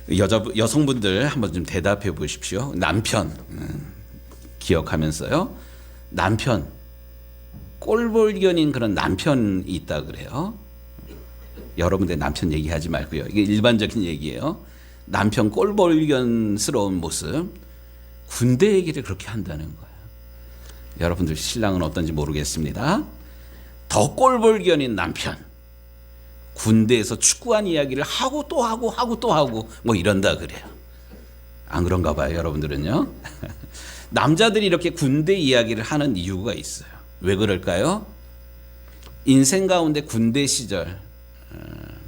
여성분들 한번 좀 대답해 보십시오. 남편 기억하면서요. 남편 꼴불견인 그런 남편이 있다 그래요. 여러분들 남편 얘기하지 말고요. 이게 일반적인 얘기예요. 남편 꼴불견스러운 모습, 군대 얘기를 그렇게 한다는 거예요. 여러분들 신랑은 어떤지 모르겠습니다. 더 꼴불견인 남편, 군대에서 축구한 이야기를 하고 또 하고 하고 또 하고 뭐 이런다 그래요. 안 그런가 봐요, 여러분들은요. 남자들이 이렇게 군대 이야기를 하는 이유가 있어요. 왜 그럴까요? 인생 가운데 군대 시절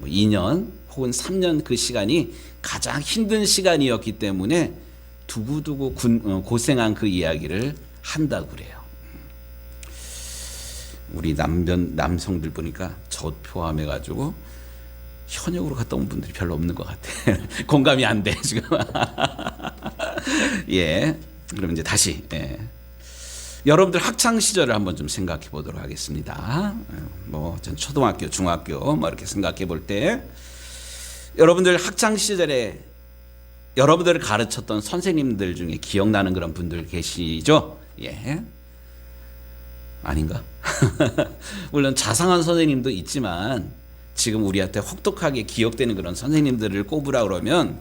2년 혹은 3년 그 시간이 가장 힘든 시간이었기 때문에 두고두고 고생한 그 이야기를 한다고 그래요. 우리 남성들 보니까 저 포함해가지고 현역으로 갔다 온 분들이 별로 없는 것 같아. 공감이 안 돼 지금. 예, 그럼 이제 다시 여러분들 학창 시절을 한번 좀 생각해 보도록 하겠습니다. 뭐 전 초등학교, 중학교 뭐 이렇게 생각해 볼 때 여러분들 학창 시절에 여러분들을 가르쳤던 선생님들 중에 기억나는 그런 분들 계시죠? 예. 아닌가? 물론 자상한 선생님도 있지만 지금 우리한테 혹독하게 기억되는 그런 선생님들을 꼽으라 그러면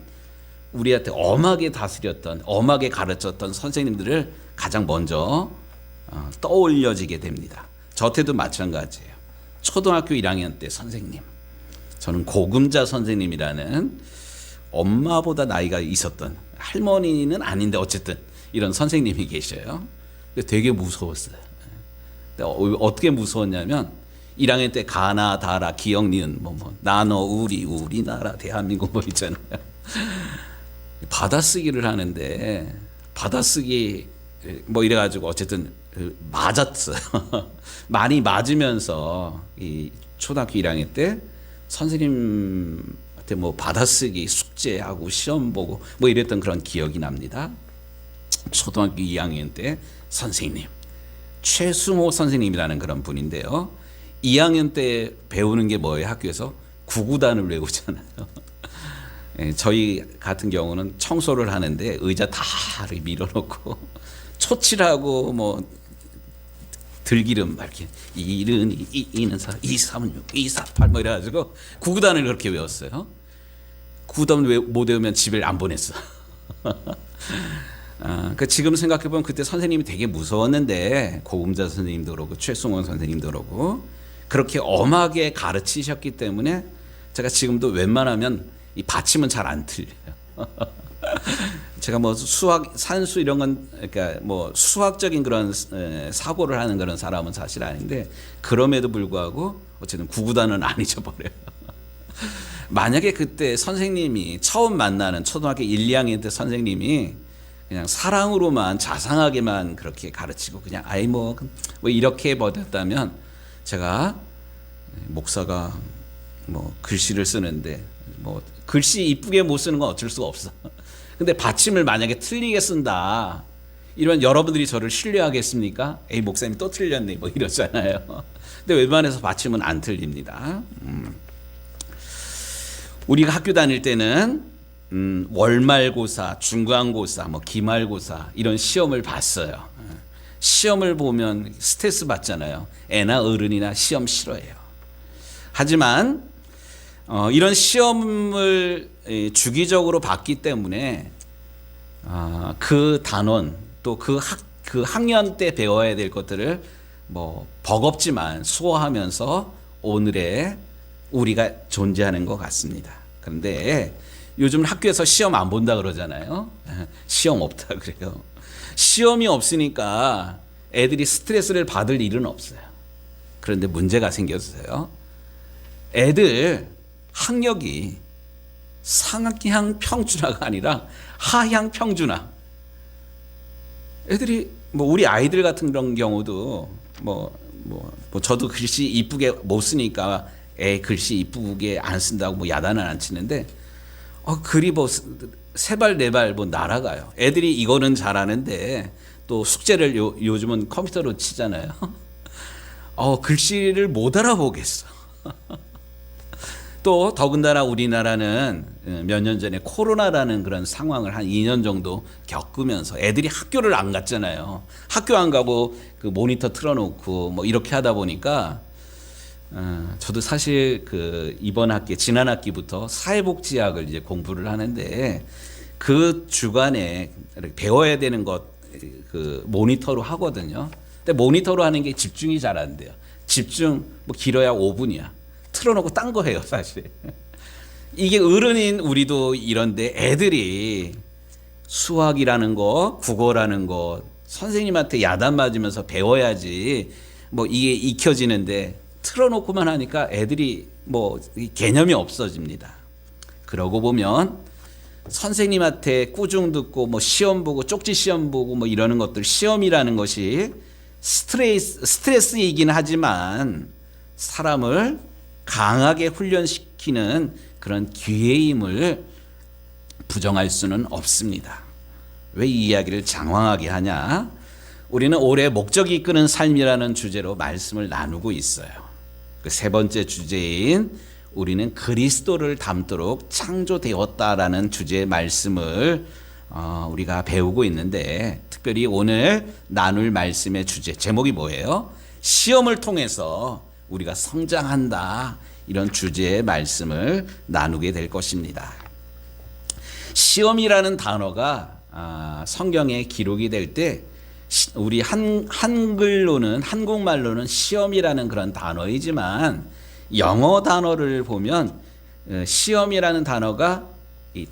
우리한테 엄하게 다스렸던, 엄하게 가르쳤던 선생님들을 가장 먼저 떠올려지게 됩니다. 저 때도 마찬가지예요. 초등학교 1학년 때 선생님, 저는 고금자 선생님이라는 엄마보다 나이가 있었던, 할머니는 아닌데 어쨌든 이런 선생님이 계셔요. 되게 무서웠어요. 어떻게 무서웠냐면 1학년 때 가나 다라 기억 니은 나너 우리나라 대한민국 뭐 있잖아요. 받아쓰기를 하는데 받아쓰기 뭐 이래가지고 어쨌든 맞았어요. 많이 맞으면서 이 초등학교 1학년 때 선생님한테 뭐 받아쓰기 숙제하고 시험 보고 뭐 이랬던 그런 기억이 납니다. 초등학교 2학년 때 선생님 최승호 선생님이라는 그런 분인데요. 2학년 때 배우는 게 뭐예요? 학교에서 구구단을 외우잖아요. 저희 같은 경우는 청소를 하는데 의자 다 밀어놓고 초칠하고 뭐 들기름 밝힌 이른이 이는사 236 248 뭐 이래가지고 구구단을 그렇게 외웠어요. 구구단 못 외우면 집에 안 보냈어. 그러니까 지금 생각해보면 그때 선생님이 되게 무서웠는데 고금자 선생님도 그러고 최승원 선생님도 그러고 그렇게 엄하게 가르치셨기 때문에 제가 지금도 웬만하면 이 받침은 잘 안 틀려요. 제가 뭐 수학, 산수 이런 건 그러니까 뭐 수학적인 그런 사고를 하는 그런 사람은 사실 아닌데 그럼에도 불구하고 어쨌든 구구단은 안 잊어버려요. 만약에 그때 선생님이 처음 만나는 초등학교 1, 2학년 때 선생님이 그냥 사랑으로만 자상하게만 그렇게 가르치고 그냥 아이 뭐 이렇게 버텼다면 제가 목사가 뭐 글씨를 쓰는데 뭐 글씨 이쁘게 못 쓰는 건 어쩔 수가 없어. 근데 받침을 만약에 틀리게 쓴다 이러면 여러분들이 저를 신뢰하겠습니까? 에이 목사님 또 틀렸네 뭐 이러잖아요. 근데 웬만해서 받침은 안 틀립니다. 우리가 학교 다닐 때는 월말고사, 중간고사, 뭐 기말고사 이런 시험을 봤어요. 시험을 보면 스트레스 받잖아요. 애나 어른이나 시험 싫어해요. 하지만 이런 시험을 주기적으로 봤기 때문에 그 단원 또 그 학년 때 배워야 될 것들을 뭐 버겁지만 수호하면서 오늘의 우리가 존재하는 것 같습니다. 그런데 요즘 학교에서 시험 안 본다 그러잖아요. 시험 없다 그래요. 시험이 없으니까 애들이 스트레스를 받을 일은 없어요. 그런데 문제가 생겼어요. 애들 학력이 상향 평준화가 아니라 하향 평준화. 애들이 뭐 우리 아이들 같은 그런 경우도 뭐 저도 글씨 이쁘게 못 쓰니까 애 글씨 이쁘게 안 쓴다고 뭐 야단은 안 치는데 글이 뭐 세 발 네 발 뭐 날아가요. 애들이 이거는 잘하는데 또 숙제를 요즘은 컴퓨터로 치잖아요. 글씨를 못 알아보겠어. 또 더군다나 우리나라는 몇 년 전에 코로나라는 그런 상황을 한 2년 정도 겪으면서 애들이 학교를 안 갔잖아요. 학교 안 가고 그 모니터 틀어놓고 뭐 이렇게 하다 보니까 저도 사실 그 이번 학기 지난 학기부터 사회복지학을 이제 공부를 하는데 그 주간에 배워야 되는 것 그 모니터로 하거든요. 근데 모니터로 하는 게 집중이 잘 안 돼요. 집중 뭐 길어야 5분이야. 틀어놓고 딴 거 해요, 사실. 이게 어른인 우리도 이런데 애들이 수학이라는 거, 국어라는 거 선생님한테 야단 맞으면서 배워야지 뭐 이게 익혀지는데 틀어놓고만 하니까 애들이 뭐 개념이 없어집니다. 그러고 보면 선생님한테 꾸중 듣고 뭐 시험 보고 쪽지 시험 보고 뭐 이러는 것들, 시험이라는 것이 스트레스이긴 하지만 사람을 강하게 훈련시키는 그런 기회임을 부정할 수는 없습니다. 왜 이 이야기를 장황하게 하냐? 우리는 올해 목적이 이끄는 삶이라는 주제로 말씀을 나누고 있어요. 그 세 번째 주제인 우리는 그리스도를 닮도록 창조되었다라는 주제의 말씀을 우리가 배우고 있는데, 특별히 오늘 나눌 말씀의 주제 제목이 뭐예요? 시험을 통해서 우리가 성장한다, 이런 주제의 말씀을 나누게 될 것입니다. 시험이라는 단어가 성경에 기록이 될 때 우리 한국말로는 시험이라는 그런 단어이지만 영어 단어를 보면 시험이라는 단어가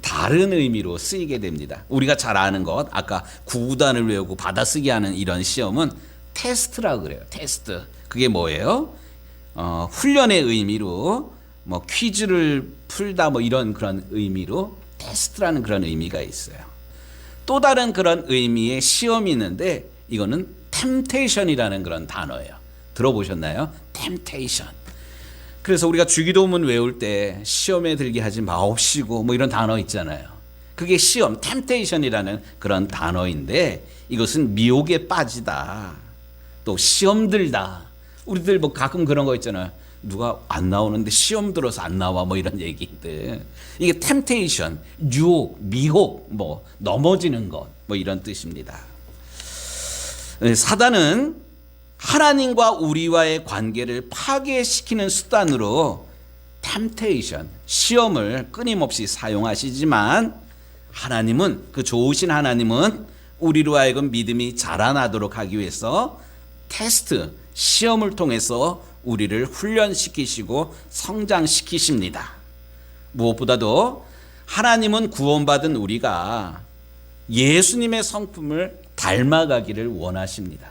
다른 의미로 쓰이게 됩니다. 우리가 잘 아는 것, 아까 구구단을 외우고 받아쓰기 하는 이런 시험은 테스트라고 그래요. 테스트. 그게 뭐예요? 훈련의 의미로 뭐 퀴즈를 풀다 뭐 이런 그런 의미로 테스트라는 그런 의미가 있어요. 또 다른 그런 의미의 시험이 있는데 이거는 템테이션이라는 그런 단어예요. 들어보셨나요? 템테이션. 그래서 우리가 주기도문 외울 때 시험에 들게 하지 마옵시고 뭐 이런 단어 있잖아요. 그게 시험, 템테이션이라는 그런 단어인데 이것은 미혹에 빠지다, 또 시험 들다. 우리들 뭐 가끔 그런 거 있잖아요. 누가 안 나오는데 시험 들어서 안 나와 뭐 이런 얘기들. 이게 템테이션, 유혹, 미혹, 뭐 넘어지는 것 뭐 이런 뜻입니다. 사단은 하나님과 우리와의 관계를 파괴시키는 수단으로 템테이션, 시험을 끊임없이 사용하시지만 하나님은, 그 좋으신 하나님은 우리로 하여금 믿음이 자라나도록 하기 위해서 테스트, 시험을 통해서 우리를 훈련시키시고 성장시키십니다. 무엇보다도 하나님은 구원받은 우리가 예수님의 성품을 닮아가기를 원하십니다.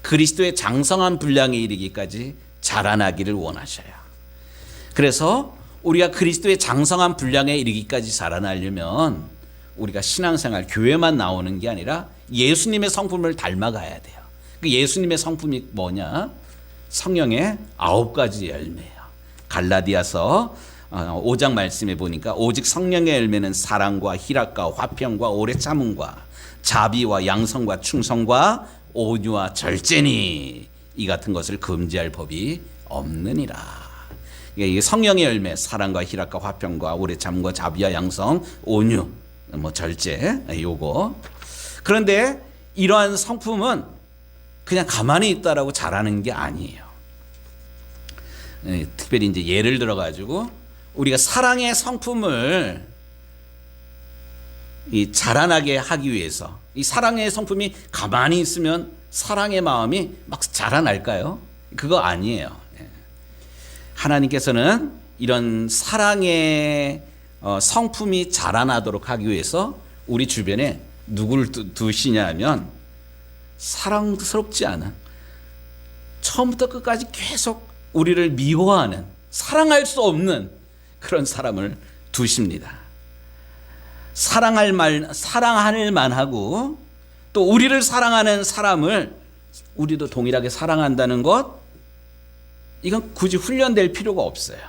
그리스도의 장성한 분량에 이르기까지 자라나기를 원하셔요. 그래서 우리가 그리스도의 장성한 분량에 이르기까지 자라나려면 우리가 신앙생활, 교회만 나오는 게 아니라 예수님의 성품을 닮아가야 돼요. 그 예수님의 성품이 뭐냐? 성령의 9가지 열매예요. 갈라디아서 5장 말씀에 보니까 오직 성령의 열매는 사랑과 희락과 화평과 오래 참음과 자비와 양성과 충성과 온유와 절제니 이 같은 것을 금지할 법이 없느니라. 이게 성령의 열매, 사랑과 희락과 화평과 오래 참음과 자비와 양성, 온유, 뭐 절제, 요거. 그런데 이러한 성품은 그냥 가만히 있다라고 잘하는 게 아니에요. 특별히 이제 예를 들어 가지고 우리가 사랑의 성품을 자라나게 하기 위해서, 이 사랑의 성품이 가만히 있으면 사랑의 마음이 막 자라날까요? 그거 아니에요. 하나님께서는 이런 사랑의 성품이 자라나도록 하기 위해서 우리 주변에 누구를 두시냐 하면 사랑스럽지 않은, 처음부터 끝까지 계속 우리를 미워하는, 사랑할 수 없는 그런 사람을 두십니다. 사랑할 만하고 또 우리를 사랑하는 사람을 우리도 동일하게 사랑한다는 것, 이건 굳이 훈련될 필요가 없어요.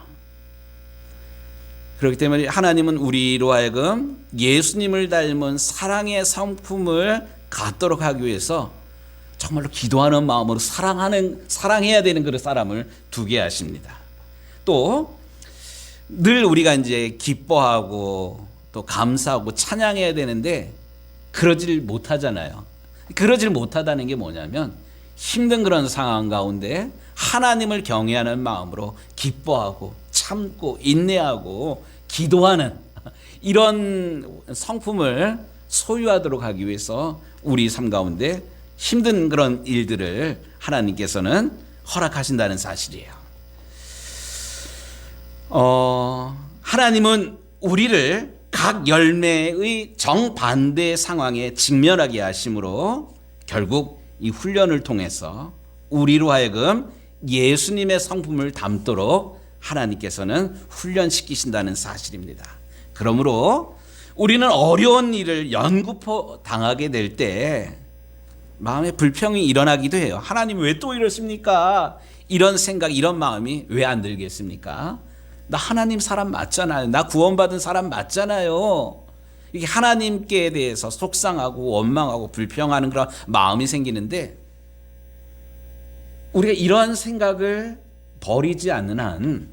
그렇기 때문에 하나님은 우리로 하여금 예수님을 닮은 사랑의 성품을 갖도록 하기 위해서 정말로 기도하는 마음으로 사랑해야 되는 그런 사람을 두게 하십니다. 또 늘 우리가 이제 기뻐하고 또 감사하고 찬양해야 되는데 그러질 못하잖아요. 그러질 못하다는 게 뭐냐면 힘든 그런 상황 가운데 하나님을 경외하는 마음으로 기뻐하고 참고 인내하고 기도하는 이런 성품을 소유하도록 하기 위해서 우리 삶 가운데 힘든 그런 일들을 하나님께서는 허락하신다는 사실이에요. 하나님은 우리를 각 열매의 정반대 상황에 직면하게 하심으로 결국 이 훈련을 통해서 우리로 하여금 예수님의 성품을 담도록 하나님께서는 훈련시키신다는 사실입니다. 그러므로 우리는 어려운 일을 연구포 당하게 될 때 마음에 불평이 일어나기도 해요. 하나님 왜 또 이러십니까? 이런 생각, 이런 마음이 왜 안 들겠습니까? 나 하나님 사람 맞잖아요. 나 구원받은 사람 맞잖아요. 이게 하나님께 대해서 속상하고 원망하고 불평하는 그런 마음이 생기는데 우리가 이러한 생각을 버리지 않는 한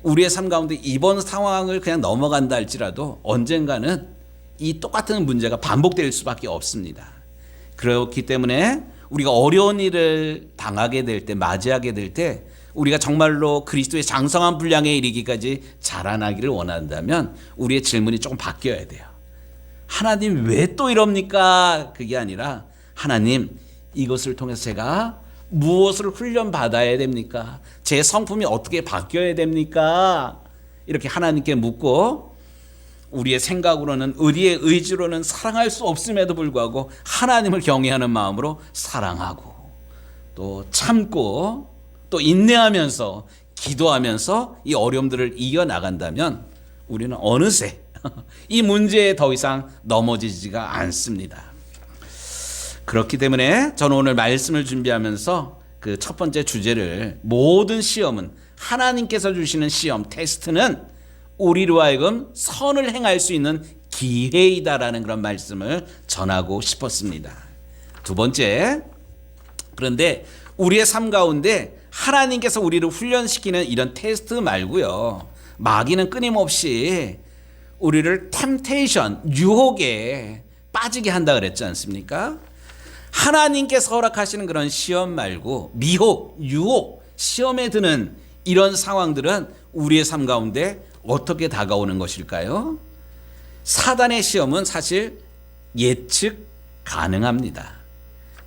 우리의 삶 가운데 이번 상황을 그냥 넘어간다 할지라도 언젠가는 이 똑같은 문제가 반복될 수밖에 없습니다. 그렇기 때문에 우리가 어려운 일을 당하게 될 때, 맞이하게 될 때 우리가 정말로 그리스도의 장성한 분량에 이르기까지 자라나기를 원한다면 우리의 질문이 조금 바뀌어야 돼요. 하나님 왜 또 이럽니까? 그게 아니라 하나님 이것을 통해서 제가 무엇을 훈련받아야 됩니까? 제 성품이 어떻게 바뀌어야 됩니까? 이렇게 하나님께 묻고 우리의 생각으로는 우리의 의지로는 사랑할 수 없음에도 불구하고 하나님을 경외하는 마음으로 사랑하고 또 참고 또 인내하면서 기도하면서 이 어려움들을 이겨나간다면 우리는 어느새 이 문제에 더 이상 넘어지지가 않습니다. 그렇기 때문에 저는 오늘 말씀을 준비하면서 그 첫 번째 주제를 모든 시험은 하나님께서 주시는 시험, 테스트는 우리로 하여금 선을 행할 수 있는 기회이다라는 그런 말씀을 전하고 싶었습니다. 두 번째, 그런데 우리의 삶 가운데 하나님께서 우리를 훈련시키는 이런 테스트 말고요, 마귀는 끊임없이 우리를 템테이션, 유혹에 빠지게 한다 그랬지 않습니까? 하나님께서 허락하시는 그런 시험 말고 미혹, 유혹, 시험에 드는 이런 상황들은 우리의 삶 가운데 어떻게 다가오는 것일까요? 사단의 시험은 사실 예측 가능합니다.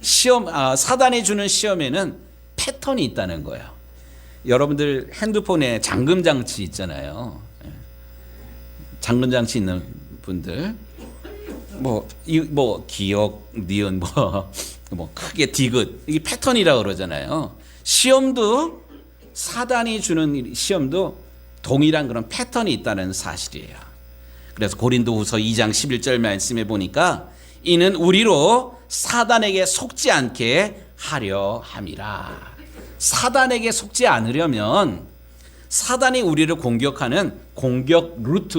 사단이 주는 시험에는 패턴이 있다는 거예요. 여러분들 핸드폰에 잠금 장치 있잖아요. 잠금 장치 있는 분들 기억, 니은, 크게 디귿, 이게 패턴이라고 그러잖아요. 시험도, 사단이 주는 시험도 동일한 그런 패턴이 있다는 사실이에요. 그래서 고린도후서 2장 11절 말씀에 보니까 이는 우리로 사단에게 속지 않게 하려 함이라. 사단에게 속지 않으려면 사단이 우리를 공격하는 공격 루트,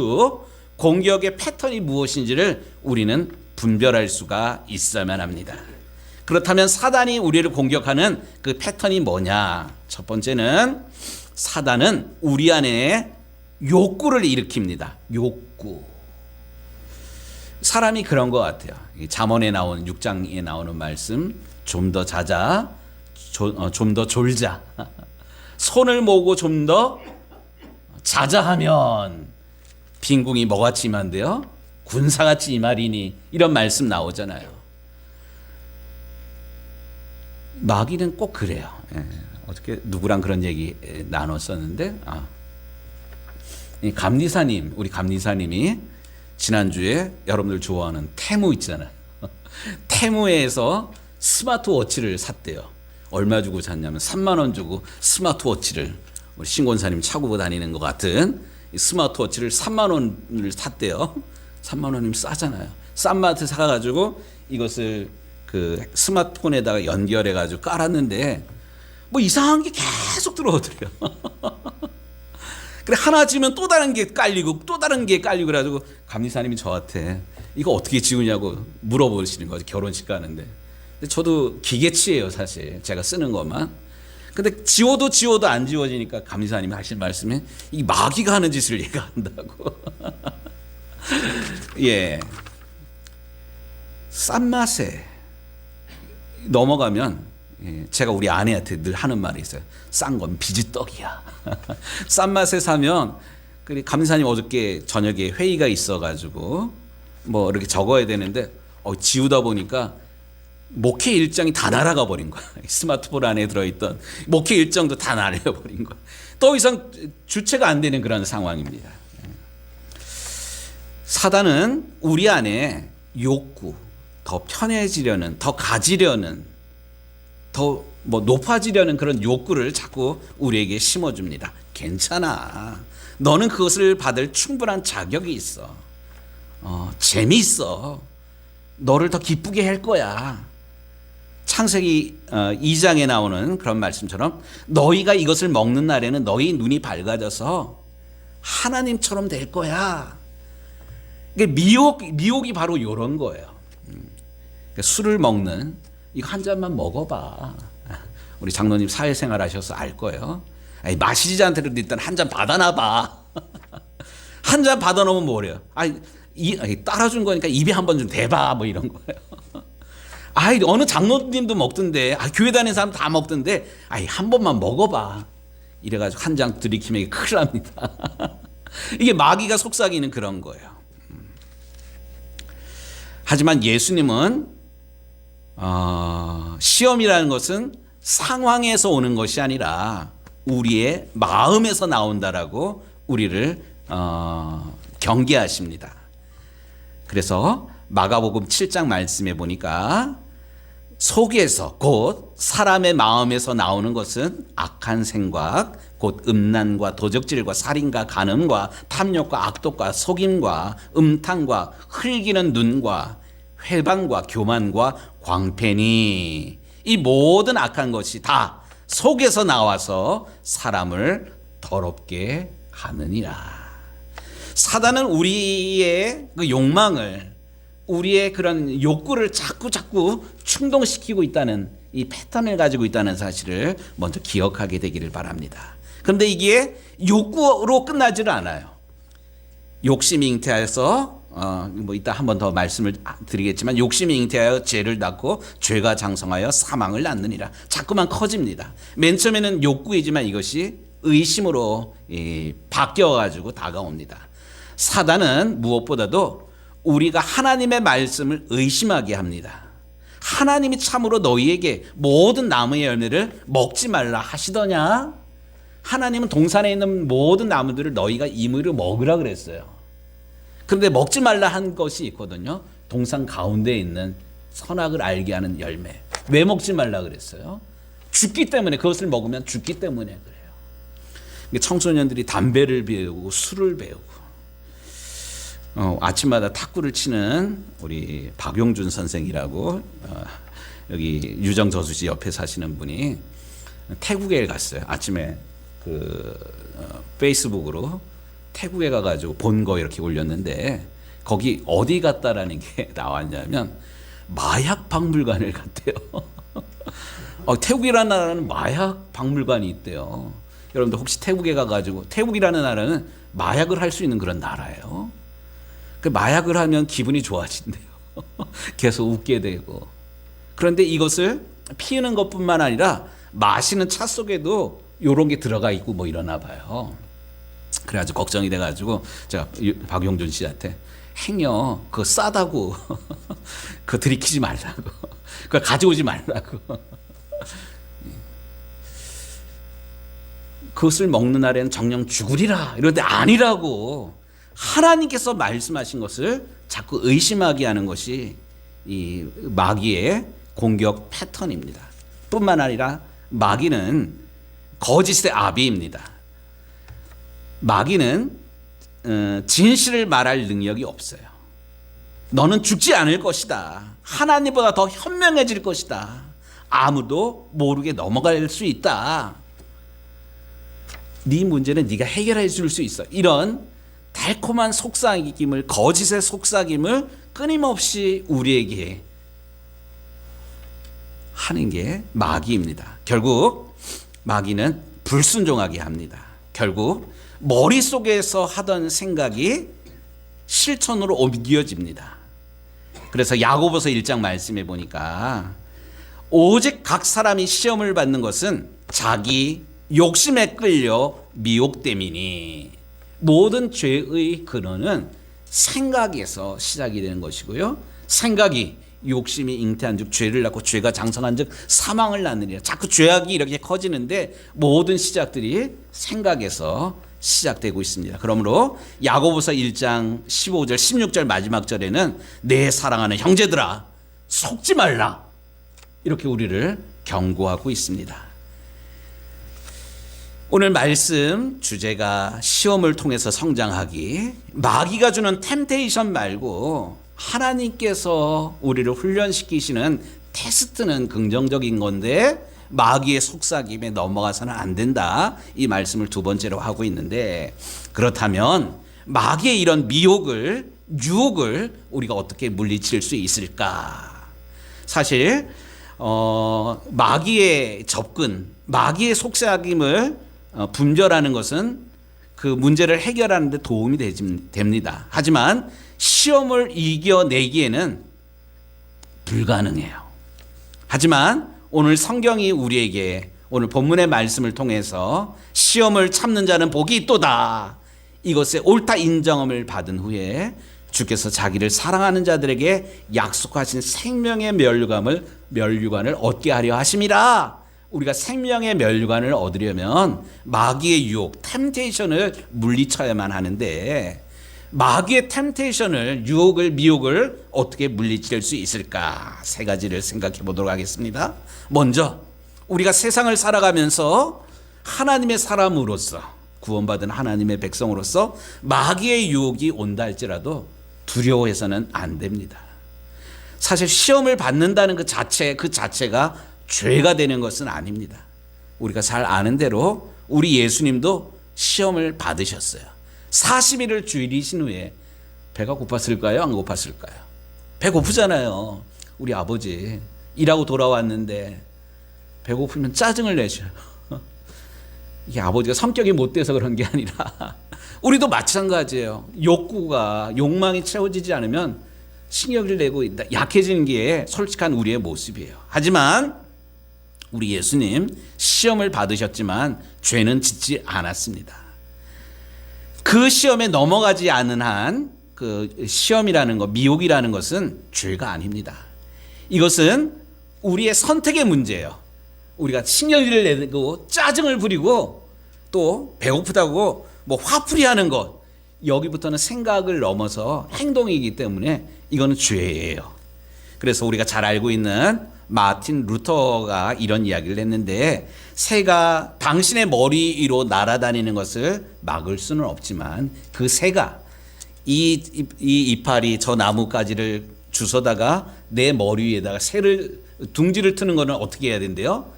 공격의 패턴이 무엇인지를 우리는 분별할 수가 있어야만 합니다. 그렇다면 사단이 우리를 공격하는 그 패턴이 뭐냐? 첫 번째는 사단은 우리 안에 욕구를 일으킵니다. 욕구. 사람이 그런 것 같아요. 잠언에 나오는 6장에 나오는 말씀, 좀 더 자자, 좀 더 졸자. 손을 모으고 좀 더 자자하면 빈궁이 뭐같이 임한데요? 군사같이 임하리니, 이런 말씀 나오잖아요. 마귀는 꼭 그래요. 어떻게 누구랑 그런 얘기 나눴었는데, 우리 감리사님이 지난주에 여러분들 좋아하는 테무 있잖아요. 테무에서 스마트워치를 샀대요. 얼마 주고 샀냐면 3만 원 주고 스마트워치를, 우리 신권사님 차고 다니는 것 같은 스마트워치를 3만 원을 샀대요. 3만 원이면 싸잖아요. 싼 마트 사가지고 이것을 그 스마트폰에다가 연결해가지고 깔았는데 이상한 게 계속 들어오더래요. 그래, 하나 지면 또 다른 게 깔리고 또 다른 게 깔리고 그래가지고 감리사님이 저한테 이거 어떻게 지우냐고 물어보시는 거죠. 결혼식 가는데. 근데 저도 기계치예요, 사실. 제가 쓰는 것만. 근데 지워도 안 지워지니까 감리사님이 하신 말씀이 이 마귀가 하는 짓을 얘가 한다고. 예. 싼 맛에 넘어가면, 예, 제가 우리 아내한테 늘 하는 말이 있어요. 싼 건 비지떡이야. 싼 맛에 사면, 감리사님 어저께 저녁에 회의가 있어가지고 뭐 이렇게 적어야 되는데 지우다 보니까 목회 일정이 다 날아가 버린 거야. 스마트폰 안에 들어있던 목회 일정도 다 날려버린 거야. 더 이상 주체가 안 되는 그런 상황입니다. 사단은 우리 안에 욕구, 더 편해지려는, 더 가지려는, 더 높아지려는 그런 욕구를 자꾸 우리에게 심어줍니다. 괜찮아. 너는 그것을 받을 충분한 자격이 있어. 재미있어. 너를 더 기쁘게 할 거야. 창세기 2장에 나오는 그런 말씀처럼 너희가 이것을 먹는 날에는 너희 눈이 밝아져서 하나님처럼 될 거야. 미혹이 바로 이런 거예요. 술을 먹는, 이거 한 잔만 먹어봐. 우리 장로님 사회생활 하셔서 알 거예요. 마시지 않더라도 일단 한 잔 받아놔봐. 한 잔 받아놓으면 뭐래요? 따라준 거니까 입에 한 번 좀 대봐. 뭐 이런 거예요. 어느 장로님도 먹던데, 교회 다니는 사람 다 먹던데, 한 번만 먹어봐. 이래가지고 한 장 들이키면 큰일 납니다. 이게 마귀가 속삭이는 그런 거예요. 하지만 예수님은 시험이라는 것은 상황에서 오는 것이 아니라 우리의 마음에서 나온다라고 우리를 경계하십니다. 그래서 마가복음 7장 말씀에 보니까 속에서 곧 사람의 마음에서 나오는 것은 악한 생각, 곧 음란과 도적질과 살인과 간음과 탐욕과 악독과 속임과 음탕과 흘기는 눈과 회방과 교만과 광패니, 이 모든 악한 것이 다 속에서 나와서 사람을 더럽게 하느니라. 사단은 우리의 그 욕망을, 우리의 그런 욕구를 자꾸 충동시키고 있다는 이 패턴을 가지고 있다는 사실을 먼저 기억하게 되기를 바랍니다. 그런데 이게 욕구로 끝나지를 않아요. 욕심이 잉태하여서 이따 한 번 더 말씀을 드리겠지만, 욕심이 잉태하여 죄를 낳고 죄가 장성하여 사망을 낳느니라. 자꾸만 커집니다. 맨 처음에는 욕구이지만 이것이 의심으로 바뀌어가지고 다가옵니다. 사단은 무엇보다도 우리가 하나님의 말씀을 의심하게 합니다. 하나님이 참으로 너희에게 모든 나무의 열매를 먹지 말라 하시더냐? 하나님은 동산에 있는 모든 나무들을 너희가 임의로 먹으라 그랬어요. 그런데 먹지 말라 한 것이 있거든요. 동산 가운데에 있는 선악을 알게 하는 열매. 왜 먹지 말라 그랬어요? 죽기 때문에, 그것을 먹으면 죽기 때문에 그래요. 청소년들이 담배를 배우고 술을 배우고 아침마다 탁구를 치는 우리 박용준 선생이라고 여기 유정저수지 옆에 사시는 분이 태국에 갔어요. 아침에 페이스북으로 태국에 가가지고 본 거 이렇게 올렸는데, 거기 어디 갔다라는 게 나왔냐면 마약 박물관을 갔대요. 태국이라는 나라는 마약 박물관이 있대요. 여러분들 혹시 태국에 가가지고, 태국이라는 나라는 마약을 할 수 있는 그런 나라예요. 그 마약을 하면 기분이 좋아진대요. 계속 웃게 되고. 그런데 이것을 피우는 것뿐만 아니라 마시는 차 속에도 이런 게 들어가 있고 뭐 이러나 봐요. 그래가지고 걱정이 돼가지고 제가 박용준 씨한테, 행여 그거 싸다고 그거 들이키지 말라고, 그걸 가져오지 말라고. 그것을 먹는 날에는 정령 죽으리라 이런데 아니라고. 하나님께서 말씀하신 것을 자꾸 의심하게 하는 것이 이 마귀의 공격 패턴입니다. 뿐만 아니라 마귀는 거짓의 아비입니다. 마귀는 진실을 말할 능력이 없어요. 너는 죽지 않을 것이다. 하나님보다 더 현명해질 것이다. 아무도 모르게 넘어갈 수 있다. 네 문제는 네가 해결해 줄 수 있어. 이런 달콤한 속삭임을, 거짓의 속삭임을 끊임없이 우리에게 하는 게 마귀입니다. 결국 마귀는 불순종하게 합니다. 결국 머릿속에서 하던 생각이 실천으로 옮겨집니다. 그래서 야고보서 1장 말씀해 보니까 오직 각 사람이 시험을 받는 것은 자기 욕심에 끌려 미혹됨이니, 모든 죄의 근원은 생각에서 시작이 되는 것이고요. 생각이 욕심이 잉태한즉 죄를 낳고 죄가 장성한즉 사망을 낳느니라. 자꾸 죄악이 이렇게 커지는데 모든 시작들이 생각에서 시작되고 있습니다. 그러므로 야고보서 1장 15절 16절 마지막 절에는 내 사랑하는 형제들아 속지 말라, 이렇게 우리를 경고하고 있습니다. 오늘 말씀 주제가 시험을 통해서 성장하기, 마귀가 주는 템테이션 말고 하나님께서 우리를 훈련시키시는 테스트는 긍정적인 건데 마귀의 속삭임에 넘어가서는 안 된다, 이 말씀을 두 번째로 하고 있는데, 그렇다면 마귀의 이런 미혹을, 유혹을 우리가 어떻게 물리칠 수 있을까? 사실 마귀의 접근, 마귀의 속삭임을 분별하는 것은 그 문제를 해결하는 데 도움이 됩니다. 하지만 시험을 이겨내기에는 불가능해요. 하지만 오늘 성경이 우리에게 오늘 본문의 말씀을 통해서 시험을 참는 자는 복이 있도다, 이것의 옳다 인정함을 받은 후에 주께서 자기를 사랑하는 자들에게 약속하신 생명의 면류관을 얻게 하려 하심이라. 우리가 생명의 면류관을 얻으려면 마귀의 유혹, 템테이션을 물리쳐야만 하는데, 마귀의 템테이션을, 유혹을, 미혹을 어떻게 물리칠 수 있을까? 세 가지를 생각해 보도록 하겠습니다. 먼저 우리가 세상을 살아가면서 하나님의 사람으로서, 구원받은 하나님의 백성으로서 마귀의 유혹이 온다 할지라도 두려워해서는 안 됩니다. 사실 시험을 받는다는 그 자체가 죄가 되는 것은 아닙니다. 우리가 잘 아는 대로 우리 예수님도 시험을 받으셨어요. 40일을 주일이신 후에 배가 고팠을까요? 안 고팠을까요? 배 고프잖아요. 우리 아버지 일하고 돌아왔는데 배고프면 짜증을 내셔요. 이게 아버지가 성격이 못돼서 그런 게 아니라 우리도 마찬가지예요. 욕망이 채워지지 않으면 신경을 내고 약해지는 게 솔직한 우리의 모습이에요. 하지만 우리 예수님 시험을 받으셨지만 죄는 짓지 않았습니다. 그 시험에 넘어가지 않은 한 그 시험이라는 것, 미혹이라는 것은 죄가 아닙니다. 이것은 우리의 선택의 문제예요. 우리가 신경질을 내고 짜증을 부리고 또 배고프다고 뭐 화풀이하는 것, 여기부터는 생각을 넘어서 행동이기 때문에 이거는 죄예요. 그래서 우리가 잘 알고 있는 마틴 루터가 이런 이야기를 했는데, 새가 당신의 머리 위로 날아다니는 것을 막을 수는 없지만 그 새가 이 이파리 저 나뭇가지를 주워다가 내 머리 위에다가 새를 둥지를 트는 거는 어떻게 해야 된대요?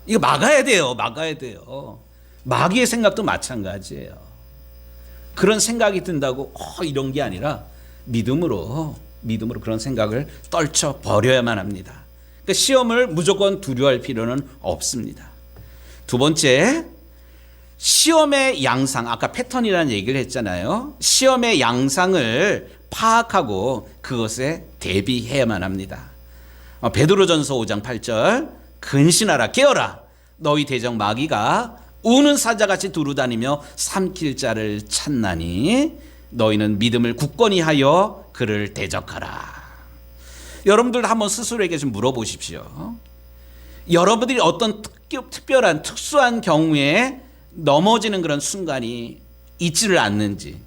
이거 막아야 돼요. 마귀의 생각도 마찬가지예요. 그런 생각이 든다고 이런 게 아니라 믿음으로 그런 생각을 떨쳐 버려야만 합니다. 그러니까 시험을 무조건 두려워할 필요는 없습니다. 두 번째, 시험의 양상, 아까 패턴이라는 얘기를 했잖아요. 시험의 양상을 파악하고 그것에 대비해야만 합니다. 베드로전서 5장 8절, 근신하라, 깨어라, 너희 대적 마귀가 우는 사자같이 두루다니며 삼킬 자를 찾나니 너희는 믿음을 굳건히 하여 그를 대적하라. 여러분들 한번 스스로에게 좀 물어보십시오. 여러분들이 어떤 특별한 특수한 경우에 넘어지는 그런 순간이 있지를 않는지.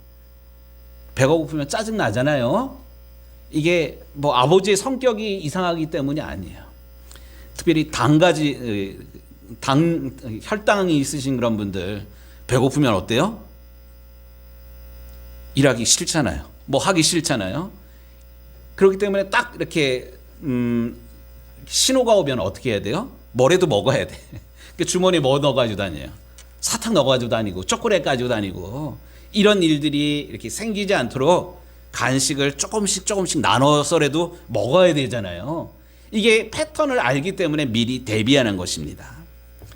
배가 고프면 짜증 나잖아요. 이게 뭐 아버지의 성격이 이상하기 때문이 아니에요. 특별히 혈당이 있으신 그런 분들 배고프면 어때요? 일하기 싫잖아요. 뭐 하기 싫잖아요. 그렇기 때문에 딱 이렇게 신호가 오면 어떻게 해야 돼요? 뭐라도 먹어야 돼. 주머니에 뭐 넣어가지고 다녀요? 사탕 넣어가지고 다니고 초콜릿 가지고 다니고, 이런 일들이 이렇게 생기지 않도록 간식을 조금씩 나눠서라도 먹어야 되잖아요. 이게 패턴을 알기 때문에 미리 대비하는 것입니다.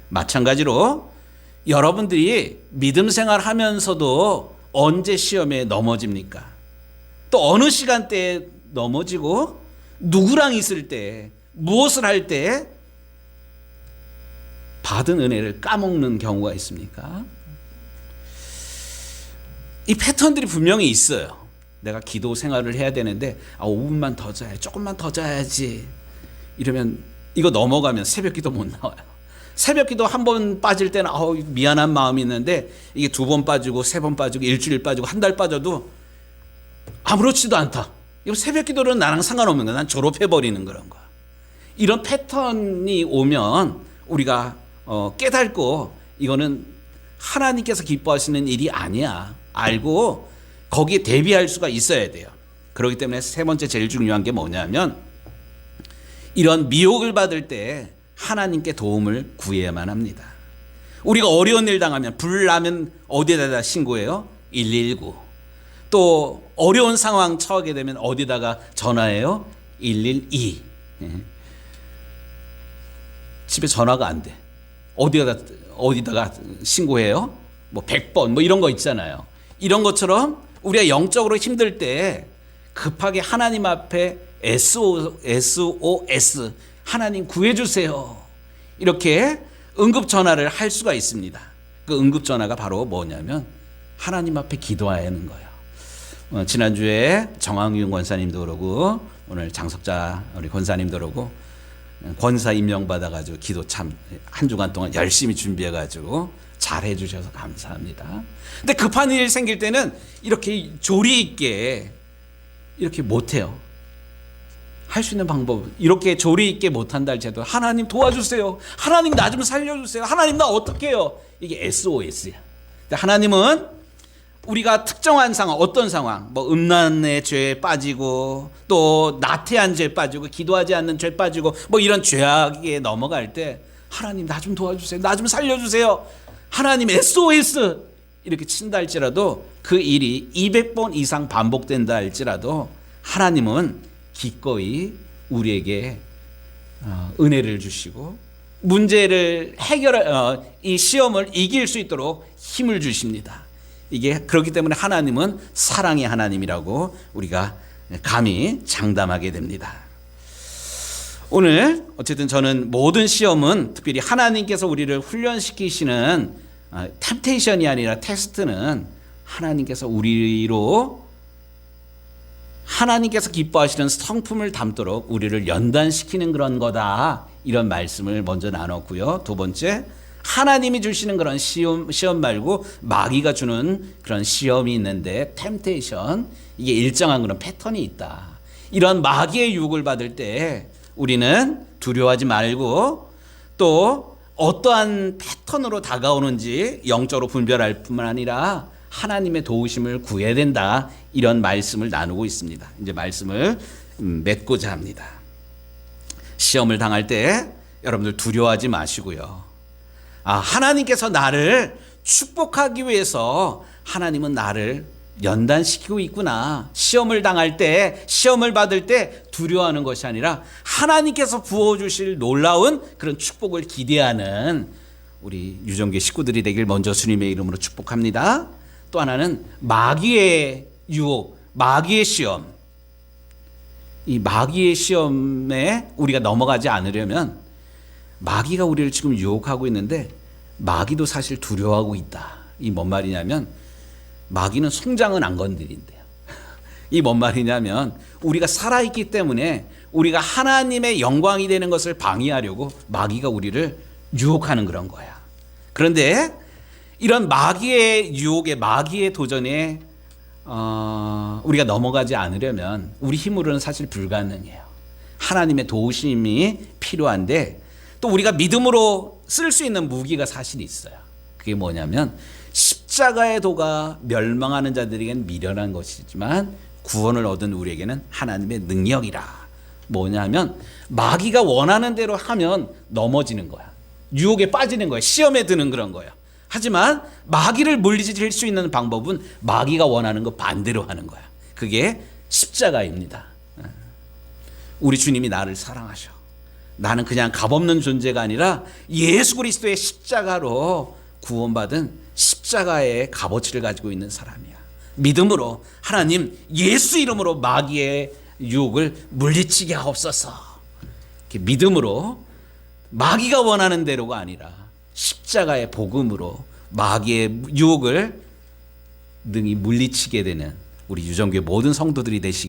마찬가지로 여러분들이 믿음 생활 하면서도 언제 시험에 넘어집니까? 또 어느 시간대에 넘어지고 누구랑 있을 때 무엇을 할 때 받은 은혜를 까먹는 경우가 있습니까? 이 패턴들이 분명히 있어요. 내가 기도 생활을 해야 되는데 5분만 더 자야, 조금만 더 자야지 이러면 이거 넘어가면 새벽 기도 못 나와요. 새벽 기도 한 번 빠질 때는 미안한 마음이 있는데 이게 2번 빠지고 3번 빠지고 일주일 빠지고 한 달 빠져도 아무렇지도 않다. 이거 새벽 기도는 나랑 상관없는 거야. 난 졸업해버리는 그런 거야. 이런 패턴이 오면 우리가 깨닫고 이거는 하나님께서 기뻐하시는 일이 아니야 알고 거기에 대비할 수가 있어야 돼요. 그렇기 때문에 세 번째 제일 중요한 게 뭐냐면 이런 미혹을 받을 때 하나님께 도움을 구해야만 합니다. 우리가 어려운 일 당하면 불 나면 어디에다 신고해요? 119. 또 어려운 상황 처하게 되면 어디다가 전화해요? 112. 집에 전화가 안 돼. 어디다가 신고해요? 뭐 100번 뭐 이런 거 있잖아요. 이런 것처럼 우리가 영적으로 힘들 때 급하게 하나님 앞에 SOS 하나님 구해주세요. 이렇게 응급전화를 할 수가 있습니다. 그 응급전화가 바로 뭐냐면 하나님 앞에 기도하는 거예요. 지난주에 정황윤 권사님도 그러고 오늘 장석자 우리 권사님도 그러고 권사 임명받아가지고 기도 참 한 주간 동안 열심히 준비해가지고 잘 해주셔서 감사합니다. 근데 급한 일 생길 때는 이렇게 조리 있게 이렇게 못해요. 할 수 있는 방법 이렇게 조리 있게 못한다 할지라도 하나님 도와주세요. 하나님 나 좀 살려주세요. 하나님 나 어떻게 해요? 이게 SOS야. 하나님은 우리가 특정한 상황 어떤 상황 뭐 음란의 죄에 빠지고 또 나태한 죄에 빠지고 기도하지 않는 죄에 빠지고 뭐 이런 죄악에 넘어갈 때 하나님 나 좀 도와주세요. 나 좀 살려주세요. 하나님 SOS 이렇게 친다 할지라도 그 일이 200번 이상 반복된다 할지라도 하나님은 기꺼이 우리에게 은혜를 주시고 문제를 이 시험을 이길 수 있도록 힘을 주십니다. 이게 그렇기 때문에 하나님은 사랑의 하나님이라고 우리가 감히 장담하게 됩니다. 오늘 어쨌든 저는 모든 시험은 특별히 하나님께서 우리를 훈련시키시는 템테이션이 아니라 테스트는 하나님께서 우리로 하나님께서 기뻐하시는 성품을 담도록 우리를 연단시키는 그런 거다. 이런 말씀을 먼저 나눴고요. 두 번째, 하나님이 주시는 그런 시험 말고 마귀가 주는 그런 시험이 있는데 템테이션 이게 일정한 그런 패턴이 있다. 이런 마귀의 유혹을 받을 때 우리는 두려워하지 말고 또 어떠한 패턴으로 다가오는지 영적으로 분별할 뿐만 아니라 하나님의 도우심을 구해야 된다. 이런 말씀을 나누고 있습니다. 이제 말씀을 맺고자 합니다. 시험을 당할 때 여러분들 두려워하지 마시고요. 하나님께서 나를 축복하기 위해서 하나님은 나를 연단시키고 있구나. 시험을 당할 때, 시험을 받을 때 두려워하는 것이 아니라 하나님께서 부어주실 놀라운 그런 축복을 기대하는 우리 유정교 식구들이 되길 먼저 주님의 이름으로 축복합니다. 또 하나는 마귀의 유혹, 마귀의 시험. 이 마귀의 시험에 우리가 넘어가지 않으려면 마귀가 우리를 지금 유혹하고 있는데 마귀도 사실 두려워하고 있다. 이 뭔 말이냐면 마귀는 송장은 안 건드린대요. 이 뭔 말이냐면 우리가 살아있기 때문에 우리가 하나님의 영광이 되는 것을 방해하려고 마귀가 우리를 유혹하는 그런 거야. 그런데 이런 마귀의 유혹에 마귀의 도전에 우리가 넘어가지 않으려면 우리 힘으로는 사실 불가능해요. 하나님의 도우심이 필요한데 또 우리가 믿음으로 쓸 수 있는 무기가 사실 있어요. 그게 뭐냐면 십자가의 도가 멸망하는 자들에게는 미련한 것이지만 구원을 얻은 우리에게는 하나님의 능력이라. 뭐냐면 마귀가 원하는 대로 하면 넘어지는 거야. 유혹에 빠지는 거야. 시험에 드는 그런 거야. 하지만 마귀를 물리칠 수 있는 방법은 마귀가 원하는 거 반대로 하는 거야. 그게 십자가입니다. 우리 주님이 나를 사랑하셔. 나는 그냥 값없는 존재가 아니라 예수 그리스도의 십자가로 구원받은 십자가의 값어치를 가지고 있는 사람이야. 믿음으로 하나님 예수 이름으로 마귀의 유혹을 물리치게 하옵소서. 이렇게 믿음으로 마귀가 원하는 대로가 아니라 십자가의 복음으로 마귀의 유혹을 능히 물리치게 되는 우리 유정교회 모든 성도들이 되시기